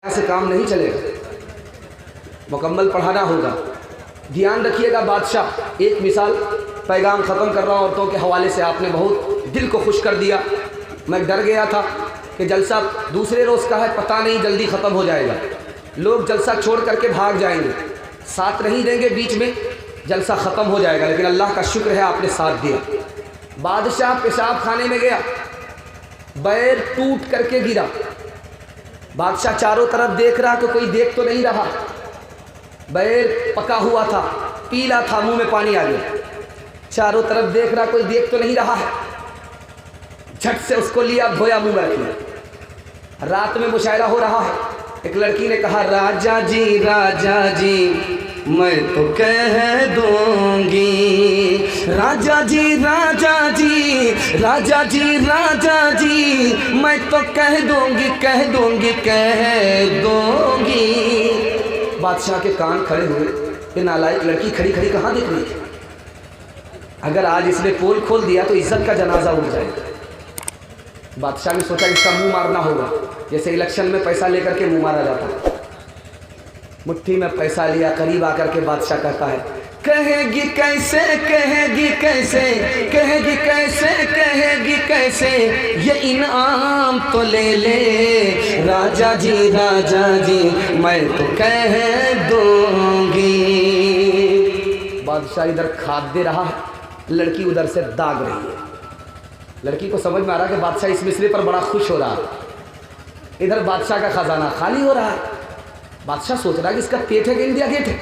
से काम नहीं चलेगा, मुकम्मल पढ़ाना होगा। ध्यान रखिएगा बादशाह, एक मिसाल पैगाम ख़त्म कर रहा हूँ औरतों के हवाले से, आपने बहुत दिल को खुश कर दिया। मैं डर गया था कि जलसा दूसरे रोज़ का है, पता नहीं जल्दी ख़त्म हो जाएगा, लोग जलसा छोड़ करके भाग जाएंगे, साथ नहीं देंगे, बीच में जलसा ख़त्म हो जाएगा। लेकिन अल्लाह का शुक्र है आपने साथ दिया। बादशाह पेशाब खाने में गया, बैर टूट करके गिरा। बादशाह चारों तरफ देख रहा कि कोई देख तो नहीं रहा, बैर पका हुआ था, पीला था, मुंह में पानी आ गया। चारों तरफ देख रहा, कोई देख तो नहीं रहा है, झट से उसको लिया, धोया, मुंह में रख लिया। रात में मुशायरा हो रहा है, एक लड़की ने कहा, राजा जी मैं तो कह दूंगी, राजा जी मैं तो कह दूंगी। बादशाह के कान खड़े हुए, ये नालायक लड़की खड़ी खड़ी कहाँ दिख रही है? अगर आज इसने पोल खोल दिया तो इज्जत का जनाजा उठ जाएगा। बादशाह ने सोचा इसका मुंह मारना होगा, जैसे इलेक्शन में पैसा लेकर के मुंह मारा जाता है। मुट्ठी में पैसा लिया, करीब आकर के बादशाह कहता है, कहेगी कैसे ये इनाम तो ले ले, राजा जी मैं तो कह दूंगी। बादशाह इधर खाद दे रहा है, लड़की उधर से दाग रही है। लड़की को समझ में आ रहा है कि बादशाह इस मिसरे पर बड़ा खुश हो रहा है। इधर बादशाह का खजाना खाली हो रहा है। बादशाह सोच रहा है कि इसका पेट है कि इंडिया गेट है,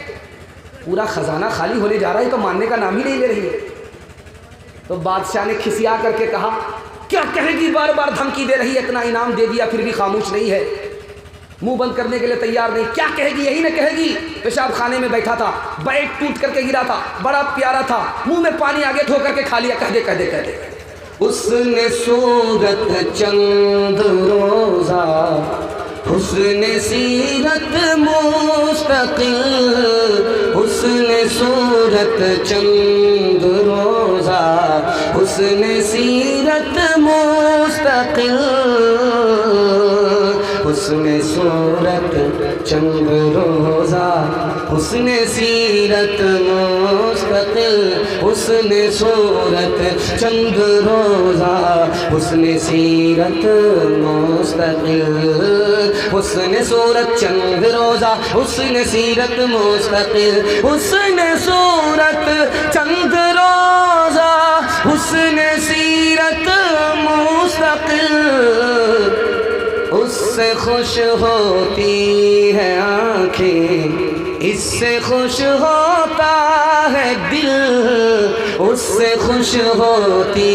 पूरा खजाना खाली होने जा रहा है, तो मानने का नाम ही नहीं ले रही है। तो बादशाह ने खिसिया करके कहा, क्या कहेगी, बार बार धमकी दे रही है, इतना इनाम दे दिया फिर भी खामोश नहीं है, मुंह बंद करने के लिए तैयार नहीं, क्या कहेगी, यही ना कहेगी। पेशाब खाने में बैठा था, बैग टूट करके गिरा था, बड़ा प्यारा था, मुंह में पानी आगे धो करके खा लिया, कह दे। उसने सूरत चंद रोजा, हुस्न सीरत मुस्तकिल, हुस्न सूरत चंद रोजा, हुस्न सीरत मुस्तकिल, हुस्न सूरत चंद रोजा, हुस्न सीरत मुस्तकिल, हुस्न सूरत चंद रोजा, हुस्न सीरत मुस्तकिल, हुस्न सूरत चंद रोजा, हुस्न सीरत मुस्तकिल, हुस्न सूरत चंद रोजा, हुस्न सीरत मुस्तकिल, उससे खुश होती है आँखें, इससे खुश होता है दिल, उससे खुश होती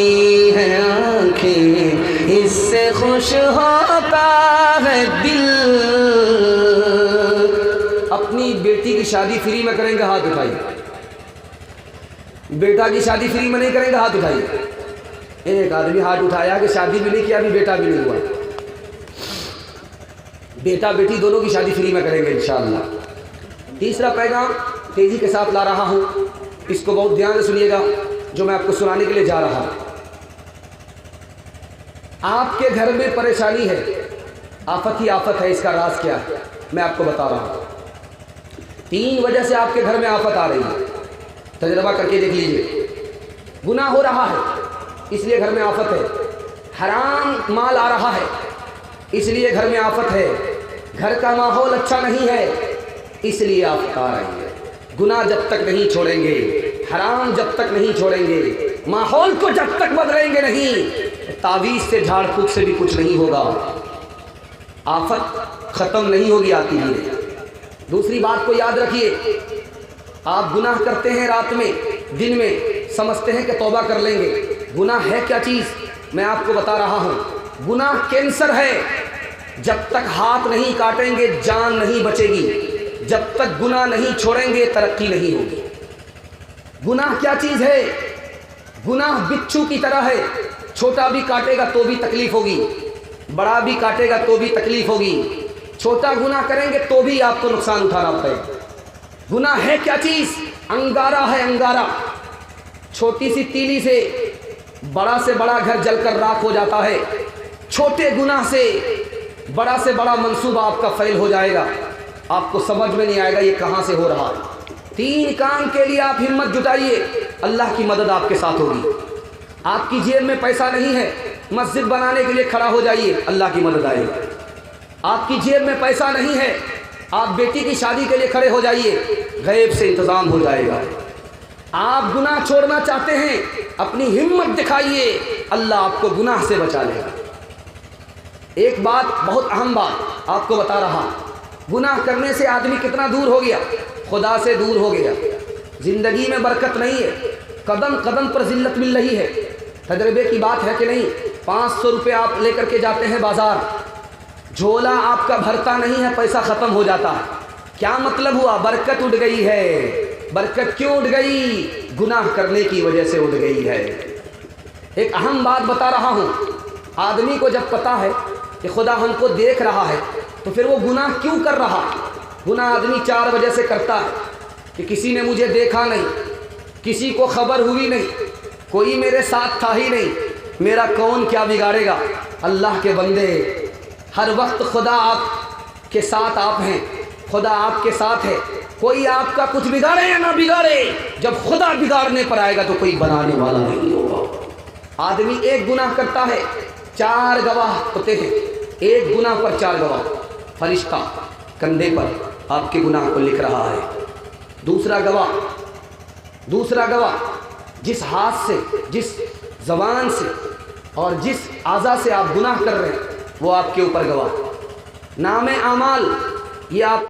है आँखें, इससे खुश होता है दिल। अपनी बेटी की शादी फ्री में करेंगे, हाथ उठाइए। बेटा की शादी फ्री में नहीं करेंगे, हाथ उठाइए। एक आदमी हाथ उठाया कि शादी भी नहीं किया, अभी बेटा भी नहीं हुआ। बेटा बेटी दोनों की शादी फ्री में करेंगे इंशाअल्लाह। तीसरा पैगाम तेजी के साथ ला रहा हूँ, इसको बहुत ध्यान से सुनिएगा जो मैं आपको सुनाने के लिए जा रहा हूँ। आपके घर में परेशानी है, आफत ही आफत है, इसका राज क्या है मैं आपको बता रहा हूँ। 3 वजह से आपके घर में आफत आ रही है, तजर्बा करके देख लीजिए। गुनाह हो रहा है इसलिए घर में आफत है, हराम माल आ रहा है इसलिए घर में आफत है, घर का माहौल अच्छा नहीं है इसलिए आफत आ रही है। गुनाह जब तक नहीं छोड़ेंगे, हराम जब तक नहीं छोड़ेंगे, माहौल को जब तक बदलेंगे नहीं, तावीज़ से झाड़ फूक से भी कुछ नहीं होगा, आफत ख़त्म नहीं होगी आती है। दूसरी बात को याद रखिए, आप गुनाह करते हैं रात में, दिन में, समझते हैं कि तौबा कर लेंगे। गुनाह है क्या चीज़ मैं आपको बता रहा हूँ। गुनाह कैंसर है, जब तक हाथ नहीं काटेंगे जान नहीं बचेगी, जब तक गुनाह नहीं छोड़ेंगे तरक्की नहीं होगी। गुनाह क्या चीज़ है? गुनाह बिच्छू की तरह है, छोटा भी काटेगा तो भी तकलीफ होगी, बड़ा भी काटेगा तो भी तकलीफ होगी। छोटा गुनाह करेंगे तो भी आपको नुकसान उठाना पड़ेगा। गुनाह है क्या चीज़? अंगारा है, अंगारा। छोटी सी तीली से बड़ा घर जलकर राख हो जाता है। छोटे गुनाह से بڑا سے بڑا منصوبہ آپ کا فیل ہو جائے گا، آپ کو سمجھ میں نہیں آئے گا یہ کہاں سے ہو رہا ہے۔ 3 کام کے لیے آپ ہمت جٹائیے، اللہ کی مدد آپ کے ساتھ ہوگی۔ آپ کی جیب میں پیسہ نہیں ہے، مسجد بنانے کے لیے کھڑا ہو جائیے، اللہ کی مدد آئے گی۔ آپ کی جیب میں پیسہ نہیں ہے، آپ بیٹی کی شادی کے لیے کھڑے ہو جائیے، غیب سے انتظام ہو جائے گا۔ آپ گناہ چھوڑنا چاہتے ہیں، اپنی ہمت دکھائیے، اللہ آپ کو گناہ سے بچا لے گا۔ ایک بات، بہت اہم بات آپ کو بتا رہا، گناہ کرنے سے آدمی کتنا دور ہو گیا، خدا سے دور ہو گیا، زندگی میں برکت نہیں ہے، قدم قدم پر ذلت مل رہی ہے۔ تجربے کی بات ہے کہ نہیں؟ 500 روپے آپ لے کر کے جاتے ہیں بازار، جھولا آپ کا بھرتا نہیں ہے، پیسہ ختم ہو جاتا ہے۔ کیا مطلب ہوا؟ برکت اٹھ گئی ہے۔ برکت کیوں اٹھ گئی؟ گناہ کرنے کی وجہ سے اٹھ گئی ہے۔ ایک اہم بات بتا رہا ہوں، آدمی کو جب پتا ہے کہ خدا ہم کو دیکھ رہا ہے تو پھر وہ گناہ کیوں کر رہا؟ گناہ آدمی 4 وجہ سے کرتا ہے کہ کسی نے مجھے دیکھا نہیں، کسی کو خبر ہوئی نہیں، کوئی میرے ساتھ تھا ہی نہیں، میرا کون کیا بگاڑے گا۔ اللہ کے بندے، ہر وقت خدا آپ کے ساتھ آپ ہیں، خدا آپ کے ساتھ ہے، کوئی آپ کا کچھ بگاڑے یا نہ بگاڑے، جب خدا بگاڑنے پر آئے گا تو کوئی بنانے والا نہیں ہوگا۔ آدمی ایک گناہ کرتا ہے، 4 گواہ ہوتے ہیں، ایک گناہ پر 4 گواہ۔ فرشتہ کندھے پر آپ کے گناہ کو لکھ رہا ہے۔ دوسرا گواہ جس ہاتھ سے، جس زبان سے اور جس اعضاء سے آپ گناہ کر رہے ہیں وہ آپ کے اوپر گواہ۔ نام اعمال، یہ آپ